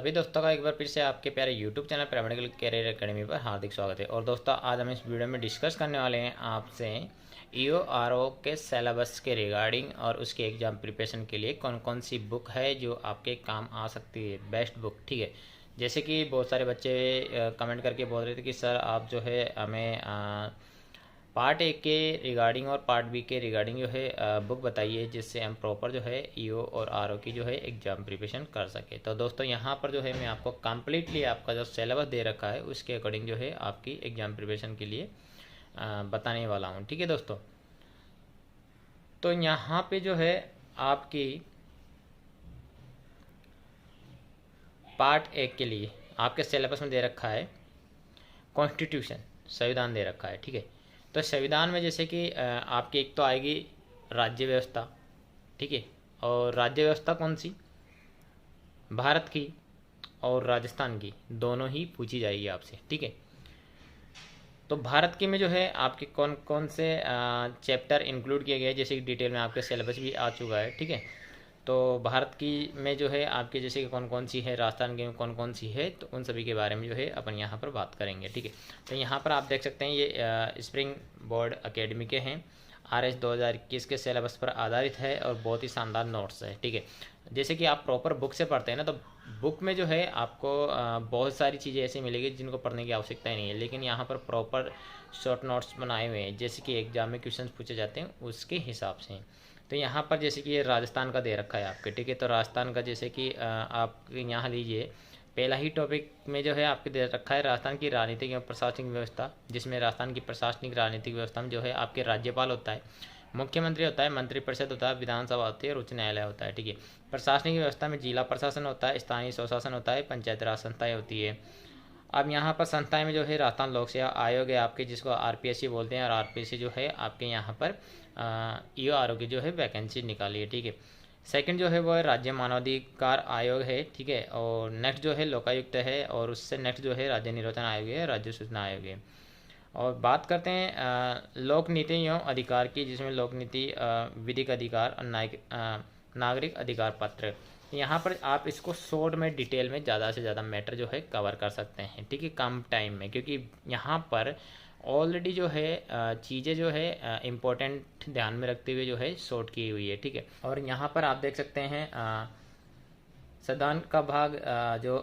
सभी दोस्तों का एक बार फिर से आपके प्यारे YouTube channel paramedical career academy पर हार्दिक स्वागत है। और दोस्तों आज हम इस वीडियो में डिस्कस करने वाले हैं आपसे EORO के सिलेबस के रिगार्डिंग और उसके एग्ज़ाम प्रिपरेशन के लिए कौन कौन सी बुक है जो आपके काम आ सकती है, बेस्ट बुक। ठीक है, जैसे कि बहुत सारे बच्चे कमेंट करके बोल रहे थे कि सर आप जो है हमें पार्ट ए के रिगार्डिंग और पार्ट बी के रिगार्डिंग जो है बुक बताइए जिससे हम प्रॉपर जो है ईओ और आरओ की जो है एग्ज़ाम प्रिपरेशन कर सके। तो दोस्तों यहाँ पर जो है मैं आपको कम्प्लीटली आपका जो सिलेबस दे रखा है उसके अकॉर्डिंग जो है आपकी एग्ज़ाम प्रिपरेशन के लिए बताने वाला हूँ। ठीक है दोस्तों, तो यहाँ पे जो है आपकी पार्ट ए के लिए आपके सिलेबस में दे रखा है कॉन्स्टिट्यूशन, संविधान दे रखा है। ठीक है, तो संविधान में जैसे कि आपकी एक तो आएगी राज्य व्यवस्था। ठीक है, और राज्य व्यवस्था कौन सी, भारत की और राजस्थान की, दोनों ही पूछी जाएगी आपसे। ठीक है, तो भारत की में जो है आपके कौन कौन से चैप्टर इंक्लूड किए गए जैसे कि डिटेल में आपके सिलेबस भी आ चुका है। ठीक है, तो भारत की में जो है आपके जैसे कि कौन कौन सी है, राजस्थान की में कौन कौन सी है, तो उन सभी के बारे में जो है अपन यहाँ पर बात करेंगे। ठीक है, तो यहाँ पर आप देख सकते हैं ये स्प्रिंग बोर्ड अकेडमी के हैं, RS 2021 के सिलेबस पर आधारित है और बहुत ही शानदार नोट्स है। ठीक है, जैसे कि आप प्रॉपर बुक से पढ़ते हैं ना, तो बुक में जो है आपको बहुत सारी चीज़ें ऐसी मिलेगी जिनको पढ़ने की आवश्यकता ही नहीं है, लेकिन यहाँ पर प्रॉपर शॉर्ट नोट्स बनाए हुए हैं जैसे कि एग्जाम में क्वेश्चन पूछे जाते हैं उसके हिसाब से। तो यहाँ पर जैसे कि ये राजस्थान का दे रखा है आपके। ठीक है, तो राजस्थान का जैसे कि आप यहाँ लीजिए, पहला ही टॉपिक में जो है आपके दे रखा है राजस्थान की राजनीतिक एवं प्रशासनिक व्यवस्था, जिसमें राजस्थान की प्रशासनिक राजनीतिक व्यवस्था में जो है आपके राज्यपाल होता है, मुख्यमंत्री होता है, मंत्रिपरिषद होता है, विधानसभा होती है और उच्च न्यायालय होता है। ठीक है, प्रशासनिक व्यवस्था में जिला प्रशासन होता है, स्थानीय स्वशासन होता है, पंचायत राज संस्थाएं होती है। अब यहाँ पर संस्थाएं में जो है राजस्थान लोक सेवा आयोग है आपके, जिसको RPSC बोलते हैं, और RPSC जो है आपके यहाँ पर EORO की जो है वैकेंसी निकाली है। ठीक है, सेकंड जो है वो है राज्य मानवाधिकार आयोग है। ठीक है, और नेक्स्ट जो है लोकायुक्त है, और उससे नेक्स्ट जो है राज्य निर्वाचन आयोग है, राज्य सूचना आयोग है। और बात करते हैं लोक नीति एवं अधिकार की, जिसमें लोक नीति, विधिक अधिकार और नागरिक अधिकार पत्र। यहाँ पर आप इसको शॉर्ट में डिटेल में ज़्यादा से ज़्यादा मैटर जो है कवर कर सकते हैं। ठीक है, कम टाइम में, क्योंकि यहाँ पर ऑलरेडी जो है चीज़ें जो है इम्पोर्टेंट ध्यान में रखते हुए जो है शॉर्ट की हुई है। ठीक है, और यहाँ पर आप देख सकते हैं संविधान का भाग जो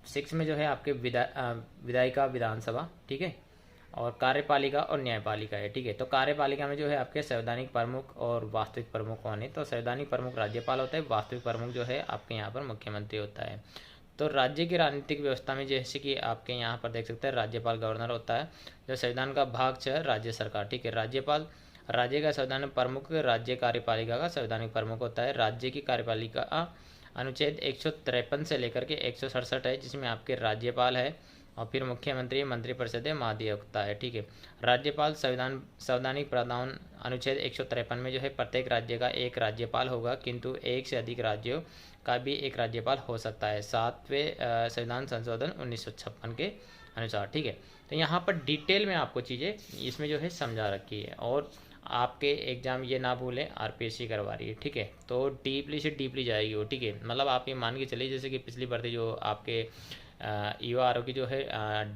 6 में जो है आपके विधायिका विधानसभा। ठीक है, और कार्यपालिका और न्यायपालिका है। ठीक है, तो कार्यपालिका में जो है आपके संवैधानिक प्रमुख और वास्तविक प्रमुख कौन है, तो संवैधानिक प्रमुख राज्यपाल होता है, वास्तविक प्रमुख जो है आपके यहाँ पर मुख्यमंत्री होता है। तो राज्य की राजनीतिक व्यवस्था में जैसे कि आपके यहाँ पर देख सकते हैं राज्यपाल गवर्नर होता है, जो संविधान का भाग 6 राज्य सरकार। ठीक है, राज्यपाल राज्य का संवैधानिक प्रमुख, राज्य कार्यपालिका का संवैधानिक प्रमुख होता है। राज्य की कार्यपालिका अनुच्छेद 153 से लेकर के 167 है, जिसमें आपके राज्यपाल है और फिर मुख्यमंत्री, मंत्रिपरिषद है, महाधिवक्ता है। ठीक है, राज्यपाल संवैधानिक प्रावधान अनुच्छेद 153 में जो है प्रत्येक राज्य का एक राज्यपाल होगा, किंतु एक से अधिक राज्यों का भी एक राज्यपाल हो सकता है, 7वें संविधान संशोधन 1956 के अनुसार। ठीक है, तो यहाँ पर डिटेल में आपको चीज़ें इसमें जो है समझा रखी है, और आपके एग्जाम ये ना भूलें RPSC करवा रही है। ठीक है, तो डीपली से डीपली जाएगी वो। ठीक है, मतलब आप ये मान के चलिए जैसे कि पिछली भर्ती जो आपके EORO की जो है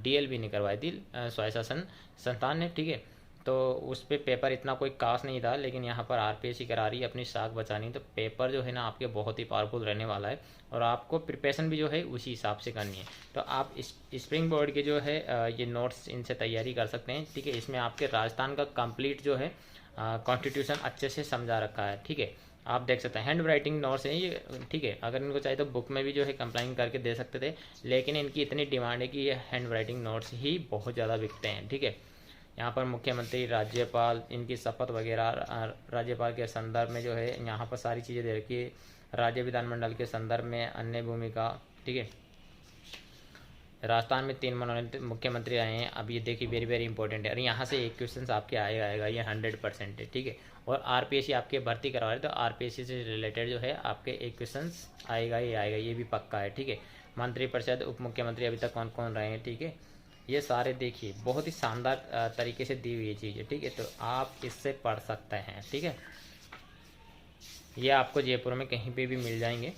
DLB ने करवाई थी, स्वशासन संस्थान ने। ठीक है, तो उस पर पेपर इतना कोई खास नहीं था, लेकिन यहाँ पर RPSC करा रही है, अपनी साख बचानी, तो पेपर जो है ना आपके बहुत ही पावरफुल रहने वाला है, और आपको प्रिपरेशन भी जो है उसी हिसाब से करनी है। तो आप स्प्रिंग बोर्ड के जो है ये नोट्स इनसे तैयारी कर सकते हैं। ठीक है, इसमें आपके राजस्थान का कंप्लीट जो है कॉन्स्टिट्यूशन अच्छे से समझा रखा है। ठीक है, आप देख सकते हैं हैंड राइटिंग नोट्स हैं ये। ठीक है, अगर इनको चाहिए तो बुक में भी जो है कंप्लाइन करके दे सकते थे, लेकिन इनकी इतनी डिमांड है कि ये हैंड राइटिंग नोट्स ही बहुत ज़्यादा बिकते हैं। ठीक है, यहाँ पर मुख्यमंत्री, राज्यपाल, इनकी शपथ वगैरह, राज्यपाल के संदर्भ में जो है यहाँ पर सारी चीज़ें दे रखी है, राज्य विधानमंडल के संदर्भ में अन्य भूमिका। ठीक है, राजस्थान में 3 मनोनीत मुख्यमंत्री आए हैं। अब ये देखिए वेरी वेरी इंपॉर्टेंट है, और यहाँ से एक क्वेश्चन आपके आएगा, ये 100% है। ठीक है, और RPSC आपके भर्ती करवा रहे, तो RPSC से रिलेटेड जो है आपके एक क्वेश्चन आएगा ही आएगा, ये भी पक्का है। ठीक है, मंत्रिपरिषद, उप मुख्यमंत्री अभी तक कौन कौन रहे हैं। ठीक है, ये सारे देखिए बहुत ही शानदार तरीके से दी हुई चीज़ है। ठीक है, तो आप इससे पढ़ सकते हैं। ठीक है, ये आपको जयपुर में कहीं पे भी मिल जाएंगे।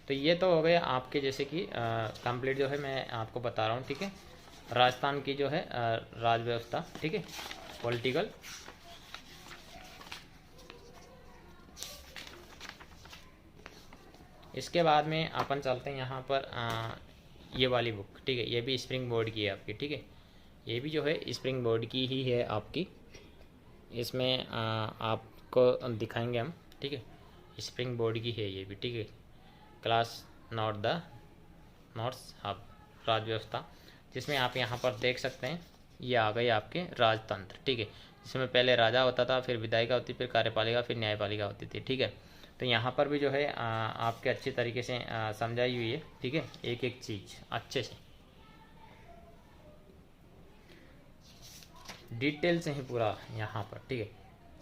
तो ये तो हो गए आपके जैसे कि कंप्लीट जो है मैं आपको बता रहा हूँ, ठीक है, राजस्थान की जो है राज व्यवस्था, ठीक है, पॉलिटिकल। इसके बाद में अपन चलते हैं यहाँ पर ये वाली बुक, ठीक है, ये भी स्प्रिंग बोर्ड की है आपकी, ठीक है, ये भी जो है स्प्रिंग बोर्ड की ही है आपकी। इसमें आपको दिखाएंगे हम, ठीक है, स्प्रिंग बोर्ड की है ये भी, ठीक है, क्लास नॉट्स हब राज व्यवस्था, जिसमें आप यहाँ पर देख सकते हैं ये आ गए आपके राजतंत्र, ठीक है, जिसमें पहले राजा होता था, फिर विधायिका होती, फिर कार्यपालिका, फिर न्यायपालिका होती थी, ठीक है। तो यहाँ पर भी जो है आपके अच्छी तरीके से समझाई हुई है, ठीक है, एक एक चीज़ अच्छे से डिटेल से ही पूरा यहाँ पर, ठीक है।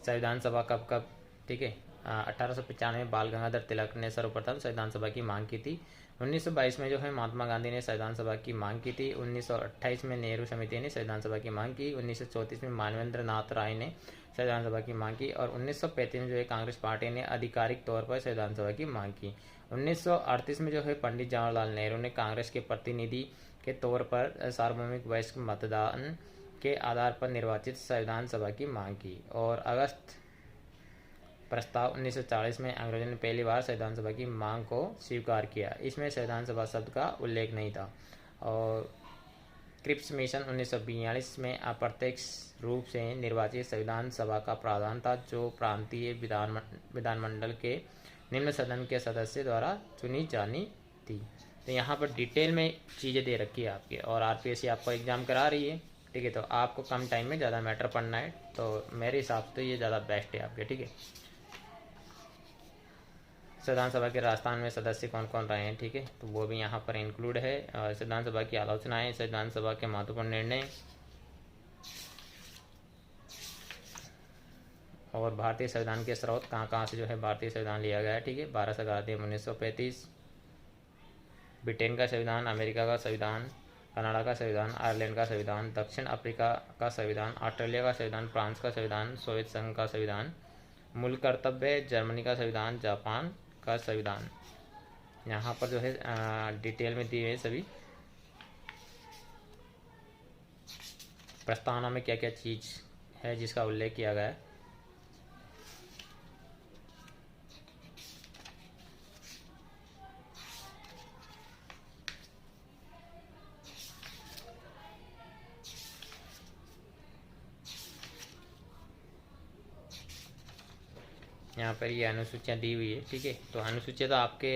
संविधान सभा कब कब, ठीक है, 1895 में बाल गंगाधर तिलक ने सर्वप्रथम संविधान सभा की मांग की थी। 1922 में जो है महात्मा गांधी ने संविधान सभा की मांग की थी। 1928 में नेहरू समिति ने संविधान सभा की मांग की। 1934 में मानवेंद्र नाथ राय ने संविधान सभा की मांग की और 1935 में जो है कांग्रेस पार्टी ने आधिकारिक तौर पर संविधान सभा की मांग की। 1938 में जो है पंडित जवाहरलाल नेहरू ने कांग्रेस के प्रतिनिधि के तौर पर सार्वभौमिक वयस्क मतदान के आधार पर निर्वाचित संविधान सभा की मांग की और अगस्त प्रस्ताव 1940 में अंग्रेजों ने पहली बार संविधान सभा की मांग को स्वीकार किया। इसमें संविधान सभा शब्द का उल्लेख नहीं था और क्रिप्स मिशन 1942 में अप्रत्यक्ष रूप से निर्वाचित संविधान सभा का प्रावधान था, जो प्रांतीय विधानमंडल के निम्न सदन के सदस्य द्वारा चुनी जानी थी। तो यहाँ पर डिटेल में चीज़ें दे रखी है आपकी और आरपीएससी आपको एग्जाम करा रही है, ठीक है। तो आपको कम टाइम में ज़्यादा मैटर पढ़ना है, तो मेरे हिसाब से ये ज़्यादा बेस्ट है आपके, ठीक है। संविधान सभा के राजस्थान में सदस्य कौन कौन रहे हैं, ठीक है, तो वो भी यहाँ पर इंक्लूड है। संविधान सभा की आलोचनाएं, संविधान सभा के महत्वपूर्ण निर्णय और भारतीय संविधान के स्रोत कहाँ कहाँ से जो है भारतीय संविधान लिया गया है, ठीक है। 12 अधिनियम 1935, ब्रिटेन का संविधान, अमेरिका का संविधान, कनाडा का संविधान, आयरलैंड का संविधान, दक्षिण अफ्रीका का संविधान, ऑस्ट्रेलिया का संविधान, फ्रांस का संविधान, सोवियत संघ का संविधान, मूल कर्तव्य, जर्मनी का संविधान, जापान का संविधान। यहाँ पर जो है डिटेल में दिए हुए सभी प्रस्तावना में क्या क्या चीज़ है जिसका उल्लेख किया गया है। यहाँ पर ये अनुसूचियाँ दी हुई है, ठीक है। तो अनुसूचियाँ तो आपके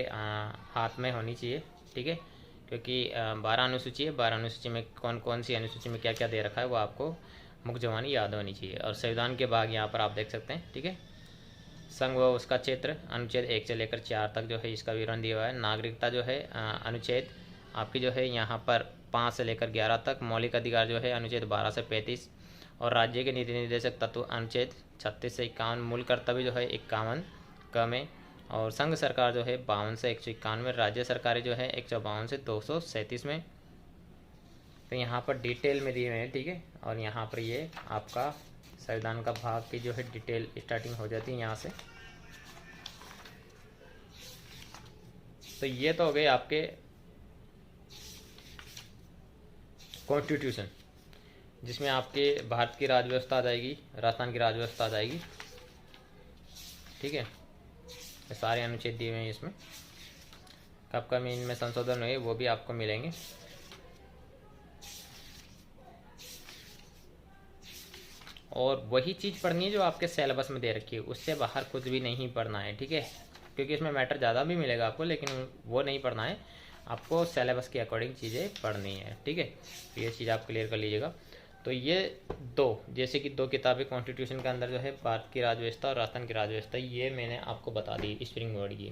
हाथ में होनी चाहिए, ठीक है, क्योंकि 12 अनुसूची है। 12 अनुसूची में कौन कौन सी अनुसूची में क्या क्या दे रखा है वो आपको मुख जवानी याद होनी चाहिए। और संविधान के भाग यहाँ पर आप देख सकते हैं, ठीक है। संघ व उसका क्षेत्र अनुच्छेद 1 से लेकर 4 तक जो है इसका विवरण दिया हुआ है। नागरिकता जो है अनुच्छेद आपकी जो है यहाँ पर 5 से लेकर 11 तक। मौलिक अधिकार जो है अनुच्छेद 12 से 35 और राज्य के नीति निर्देशक तत्व अनुच्छेद 36 से 51। मूल कर्तव्य जो है 51 क में और संघ सरकार जो है 52 से 151 में। राज्य सरकारें जो है 152 से 237 में। तो यहाँ पर डिटेल में दिए हुए हैं, ठीक है। और यहाँ पर ये आपका संविधान का भाग की जो है डिटेल स्टार्टिंग हो जाती है यहाँ से। तो ये तो हो गए आपके कॉन्स्टिट्यूशन, जिसमें आपके भारत की राज व्यवस्था आ जाएगी, राजस्थान की राज व्यवस्था आ जाएगी, ठीक है। ये सारे अनुच्छेद दिए हुए हैं इसमें, कब कब इनमें संशोधन हुए वो भी आपको मिलेंगे। और वही चीज़ पढ़नी है जो आपके सिलेबस में दे रखी है, उससे बाहर कुछ भी नहीं पढ़ना है, ठीक है, क्योंकि इसमें मैटर ज़्यादा भी मिलेगा आपको, लेकिन वो नहीं पढ़ना है, आपको सिलेबस के अकॉर्डिंग चीज़ें पढ़नी है, ठीक है। तो ये चीज़ आप क्लियर कर लीजिएगा। तो ये जैसे कि 2 किताबें कॉन्स्टिट्यूशन के अंदर जो है भारत की राज व्यवस्था और राजस्थान की राज व्यवस्था, ये मैंने आपको बता दी स्प्रिंग बोर्ड की।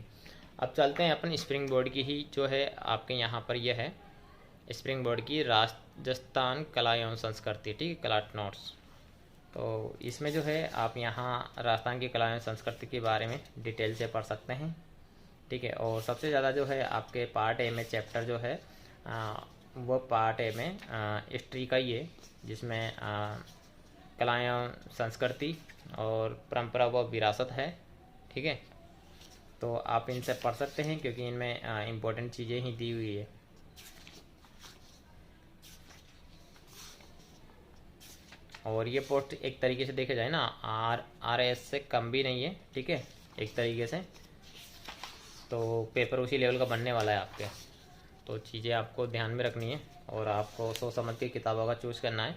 अब चलते हैं अपन स्प्रिंग बोर्ड की ही जो है आपके यहाँ पर यह है स्प्रिंग बोर्ड की राजस्थान कला एवं संस्कृति, ठीक है, कलाट नोट्स। तो इसमें जो है आप यहाँ राजस्थान की कला एवं संस्कृति के बारे में डिटेल से पढ़ सकते हैं, ठीक है। और सबसे ज़्यादा जो है आपके पार्ट ए में चैप्टर जो है वो पार्ट ए में हिस्ट्री का ही है, जिसमें कला एवं संस्कृति और परंपरा व विरासत है, ठीक है। तो आप इनसे पढ़ सकते हैं क्योंकि इनमें इम्पोर्टेंट चीज़ें ही दी हुई है। और ये पोस्ट एक तरीके से देखा जाए ना RS से कम भी नहीं है, ठीक है, एक तरीके से तो पेपर उसी लेवल का बनने वाला है आपके। तो चीज़ें आपको ध्यान में रखनी है और आपको सोच समझ के किताबों का चूज़ करना है,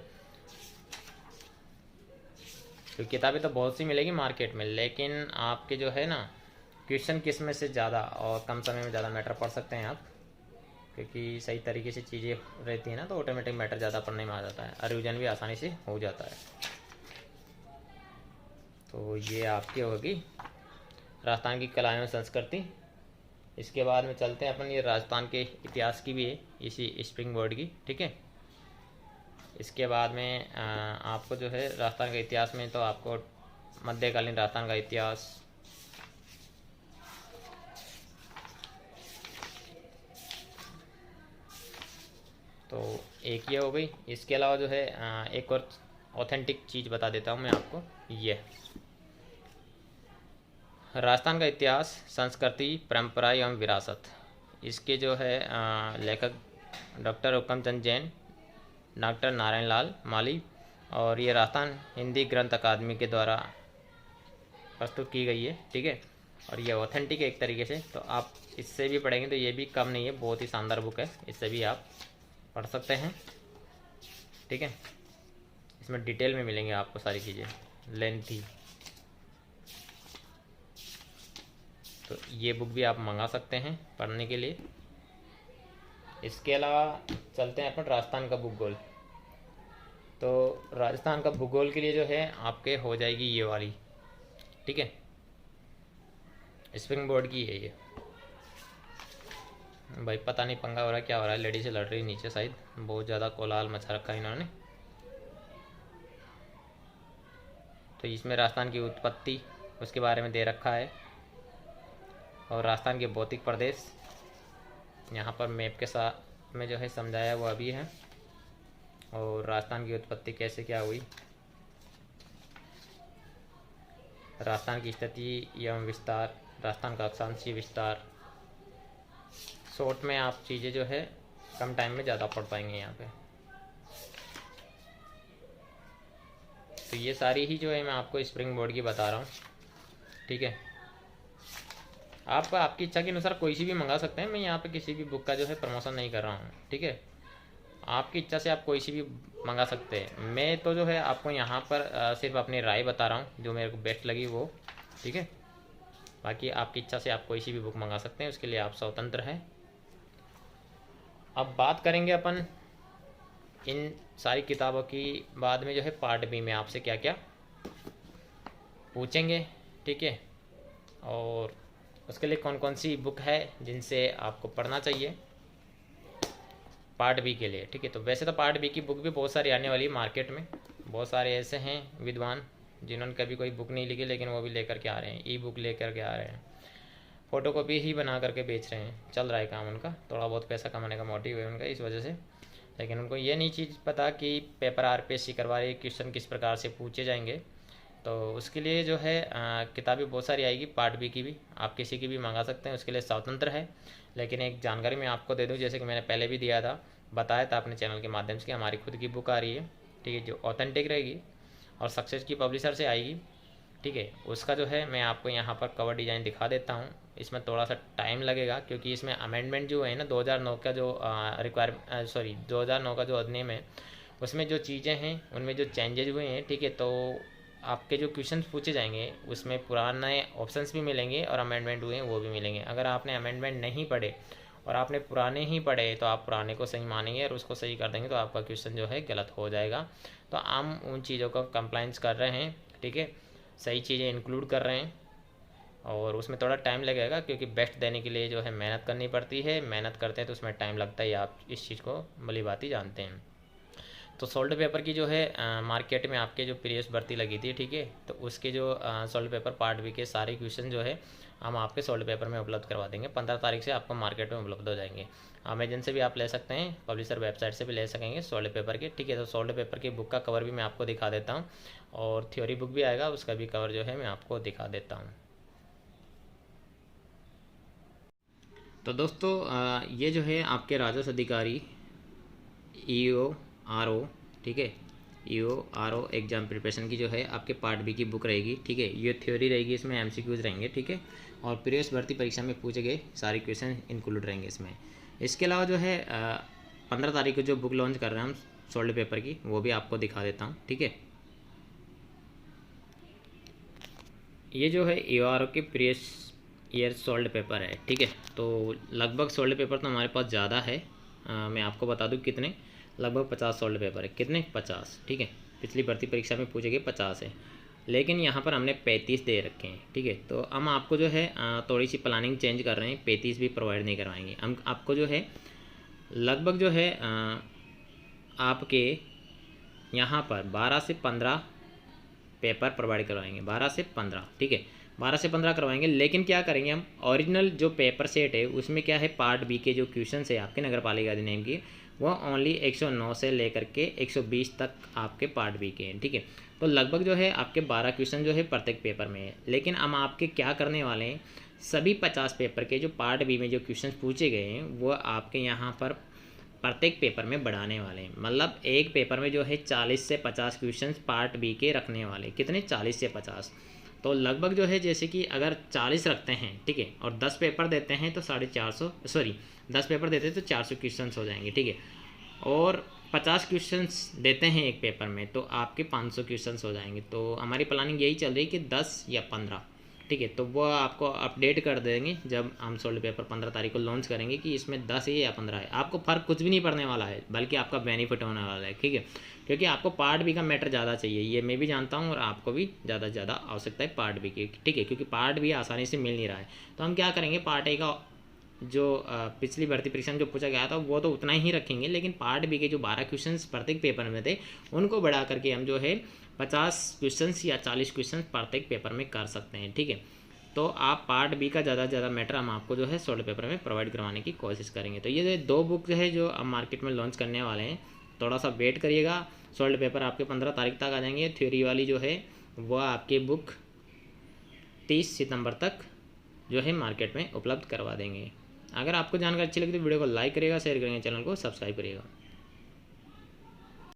क्योंकि किताबें तो बहुत सी मिलेगी मार्केट में, लेकिन आपके जो है ना क्वेश्चन किस में से ज़्यादा और कम समय में ज़्यादा मैटर पढ़ सकते हैं आप, क्योंकि सही तरीके से चीज़ें रहती हैं ना तो ऑटोमेटिक मैटर ज़्यादा पढ़ने में आ जाता है और रिविजन भी आसानी से हो जाता है। तो ये आपकी होगी राजस्थान की कला एवं संस्कृति। इसके बाद में चलते हैं अपन, ये राजस्थान के इतिहास की भी है इसी स्प्रिंग बोर्ड की, ठीक है। इसके बाद में आपको जो है राजस्थान के इतिहास में तो आपको मध्यकालीन राजस्थान का इतिहास, तो एक ये हो गई। इसके अलावा जो है एक और ऑथेंटिक चीज़ बता देता हूँ मैं आपको, ये राजस्थान का इतिहास, संस्कृति, परंपरा एवं विरासत। इसके जो है लेखक डॉक्टर हुक्मचंद जैन, डॉक्टर नारायण लाल माली, और ये राजस्थान हिंदी ग्रंथ अकादमी के द्वारा प्रस्तुत की गई है, ठीक है। और ये ऑथेंटिक है एक तरीके से, तो आप इससे भी पढ़ेंगे तो ये भी कम नहीं है, बहुत ही शानदार बुक है, इससे भी आप पढ़ सकते हैं, ठीक है। इसमें डिटेल में मिलेंगे आपको सारी चीज़ें, लेंथी। तो ये बुक भी आप मंगा सकते हैं पढ़ने के लिए। इसके अलावा चलते हैं अपन राजस्थान का भूगोल। तो राजस्थान का भूगोल के लिए जो है आपके हो जाएगी ये वाली, ठीक है, स्प्रिंग बोर्ड की है ये। भाई पता नहीं पंगा हो रहा है क्या हो रहा है, लेडी से लड़ रही नीचे शायद, बहुत ज़्यादा कोलाहल मचा रखा है इन्होंने। तो इसमें राजस्थान की उत्पत्ति उसके बारे में दे रखा है, और राजस्थान के भौतिक प्रदेश यहाँ पर मैप के साथ में जो है समझाया हुआ भी है, और राजस्थान की उत्पत्ति कैसे क्या हुई, राजस्थान की स्थिति एवं विस्तार, राजस्थान का अक्षांशीय विस्तार। शॉर्ट में आप चीज़ें जो है कम टाइम में ज़्यादा पढ़ पाएंगे यहाँ पे। तो ये सारी ही जो है मैं आपको स्प्रिंग बोर्ड की बता रहा हूँ, ठीक है। आप आपकी इच्छा के अनुसार कोई सी भी मंगा सकते हैं, मैं यहाँ पे किसी भी बुक का जो है प्रमोशन नहीं कर रहा हूँ, ठीक है। आपकी इच्छा से आप कोई सी भी मंगा सकते हैं। मैं तो जो है आपको यहाँ पर सिर्फ अपनी राय बता रहा हूँ, जो मेरे को बेस्ट लगी वो, ठीक है। बाकी आपकी इच्छा से आप कोई सी भी बुक मंगा सकते हैं, उसके लिए आप स्वतंत्र हैं। अब बात करेंगे अपन इन सारी किताबों की, बाद में जो है पार्ट बी में आपसे क्या क्या पूछेंगे, ठीक है, और उसके लिए कौन कौन सी बुक है जिनसे आपको पढ़ना चाहिए पार्ट बी के लिए, ठीक है। तो वैसे तो पार्ट बी की बुक भी बहुत सारी आने वाली है मार्केट में, बहुत सारे ऐसे हैं विद्वान जिन्होंने कभी कोई बुक नहीं लिखी, लेकिन वो भी लेकर के आ रहे हैं, ई बुक लेकर के आ रहे हैं, फ़ोटो कॉपी ही बना करके बेच रहे हैं, चल रहा है काम उनका, थोड़ा बहुत पैसा कमाने का मोटिव है उनका इस वजह से। लेकिन उनको ये नहीं चीज़ पता कि पेपर RPSC करवा रही क्वेश्चन किस प्रकार से पूछे जाएंगे। तो उसके लिए जो है किताबें बहुत सारी आएगी, पार्ट बी की भी आप किसी की भी मंगा सकते हैं, उसके लिए स्वतंत्र है। लेकिन एक जानकारी मैं आपको दे दूं, जैसे कि मैंने पहले भी दिया था, बताया था अपने चैनल के माध्यम से कि हमारी खुद की बुक आ रही है, ठीक है, जो ऑथेंटिक रहेगी और सक्सेस की पब्लिशर से आएगी, ठीक है। उसका जो है मैं आपको यहाँ पर कवर डिज़ाइन दिखा देता हूँ। इसमें थोड़ा सा टाइम लगेगा क्योंकि इसमें अमेंडमेंट जो है ना 2009 का जो 2009 का जो अधिनियम है, उसमें जो चीज़ें हैं उनमें जो चेंजेज हुए हैं, ठीक है। तो आपके जो क्वेश्चन पूछे जाएंगे उसमें पुराने ऑप्शंस भी मिलेंगे और अमेंडमेंट हुए हैं वो भी मिलेंगे। अगर आपने अमेंडमेंट नहीं पढ़े और आपने पुराने ही पढ़े तो आप पुराने को सही मानेंगे और उसको सही कर देंगे, तो आपका क्वेश्चन जो है गलत हो जाएगा। तो हम उन चीज़ों का कंप्लाइंस कर रहे हैं, ठीक है, सही चीज़ें इंक्लूड कर रहे हैं, और उसमें थोड़ा टाइम लगेगा क्योंकि बेस्ट देने के लिए जो है मेहनत करनी पड़ती है, मेहनत करते हैं तो उसमें टाइम लगता है, आप इस चीज़ को भली भांति जानते हैं। तो सॉल्ट पेपर की जो है मार्केट में आपके जो प्रीवियस भर्ती लगी थी, ठीक है, तो उसके जो सॉल्ट पेपर पार्ट बी के सारे क्वेश्चन जो है हम आपके सॉल्ट पेपर में उपलब्ध करवा देंगे। 15 तारीख से आपको मार्केट में उपलब्ध हो जाएंगे। अमेजन से भी आप ले सकते हैं, पब्लिशर वेबसाइट से भी ले सकेंगे सॉल्ट पेपर के, ठीक है। तो सॉल्ट पेपर की बुक का कवर भी मैं आपको दिखा देता हूँ, और थ्योरी बुक भी आएगा, उसका भी कवर जो है मैं आपको दिखा देता हूँ। तो दोस्तों ये जो है आपके राजस्व अधिकारी EORO, ठीक है, EORO एग्जाम प्रिपरेशन की जो है आपके पार्ट बी की बुक रहेगी, ठीक है। ये थ्योरी रहेगी, इसमें MCQs रहेंगे, ठीक है, और प्रीवियस भर्ती परीक्षा में पूछे गए सारे क्वेश्चन इंक्लूड रहेंगे इसमें। इसके अलावा जो है 15 तारीख को जो बुक लॉन्च कर रहे हैं हम सोल्ड पेपर की, वो भी आपको दिखा देता हूँ, ठीक है। ये जो है EORO के प्रीवियस ईयर सोल्ड पेपर है, ठीक है। तो लगभग सोल्ड पेपर तो हमारे पास ज़्यादा है, मैं आपको बता दूँ कितने, लगभग 50 सोल्ड पेपर है। कितने? 50, ठीक है। पिछली भर्ती परीक्षा में पूछे गए 50 है, लेकिन यहाँ पर हमने 35 दे रखे हैं, ठीक है। तो हम आपको जो है थोड़ी सी प्लानिंग चेंज कर रहे हैं, 35 भी प्रोवाइड नहीं करवाएंगे हम आपको। जो है लगभग जो है आपके यहाँ पर 12 से 15 पेपर प्रोवाइड करवाएंगे, 12 से 15, ठीक है, 12 से 15 करवाएंगे। लेकिन क्या करेंगे हम, ओरिजिनल जो पेपर सेट है उसमें क्या है, पार्ट बी के जो क्वेश्चन है आपके नगर पालिका अधिनियम की, वो ओनली 109 से लेकर के 120 तक आपके पार्ट बी के हैं, ठीक है। तो लगभग जो है आपके 12 क्वेश्चन जो है प्रत्येक पेपर में है। लेकिन हम आपके क्या करने वाले हैं, सभी 50 पेपर के जो पार्ट बी में जो क्वेश्चन पूछे गए हैं वो आपके यहाँ पर प्रत्येक पेपर में बढ़ाने वाले हैं। मतलब एक पेपर में जो है 40 से 50 क्वेश्चन पार्ट बी के रखने वाले। कितने? 40 से 50। तो लगभग जो है जैसे कि अगर 40 रखते हैं, ठीक है, और 10 पेपर देते हैं तो 450, सॉरी 10 पेपर देते हैं तो 400 क्वेश्चन हो जाएंगे, ठीक है। और 50 क्वेश्चंस देते हैं एक पेपर में तो आपके 500 क्वेश्चंस हो जाएंगे। तो हमारी प्लानिंग यही चल रही है कि 10 या 15, ठीक है। तो वो आपको अपडेट कर देंगे जब हम सोल्ड पेपर 15 तारीख को लॉन्च करेंगे कि इसमें 10 है या 15 है। आपको फ़र्क कुछ भी नहीं पड़ने वाला है, बल्कि आपका बेनिफिट होने वाला है, ठीक है। क्योंकि आपको पार्ट बी का मैटर ज़्यादा चाहिए, ये मैं भी जानता हूँ, और आपको भी ज़्यादा से ज़्यादा आवश्यकता है पार्ट बी की, ठीक है। क्योंकि पार्ट बी आसानी से मिल नहीं रहा है। तो हम क्या करेंगे, पार्ट ए का जो पिछली भर्ती परीक्षा में जो पूछा गया था वो तो उतना ही रखेंगे, लेकिन पार्ट बी के जो 12 क्वेश्चन प्रत्येक पेपर में थे उनको बढ़ा करके हम जो है 50 क्वेश्चन या 40 क्वेश्चन प्रत्येक पेपर में कर सकते हैं, ठीक है। तो आप पार्ट बी का ज़्यादा से ज़्यादा मैटर हम आपको जो है सोल्ड पेपर में प्रोवाइड करवाने की कोशिश करेंगे। तो ये 2 बुक है जो हम मार्केट में लॉन्च करने वाले हैं, थोड़ा सा वेट करिएगा। सोल्ड पेपर आपके 15 तारीख तक आ जाएंगे। थ्योरी वाली जो है वो आपकी बुक 30 सितंबर तक जो है मार्केट में उपलब्ध करवा देंगे। अगर आपको जानकारी अच्छी लगी तो वीडियो को लाइक करिएगा, शेयर करिएगा, चैनल को सब्सक्राइब करिएगा।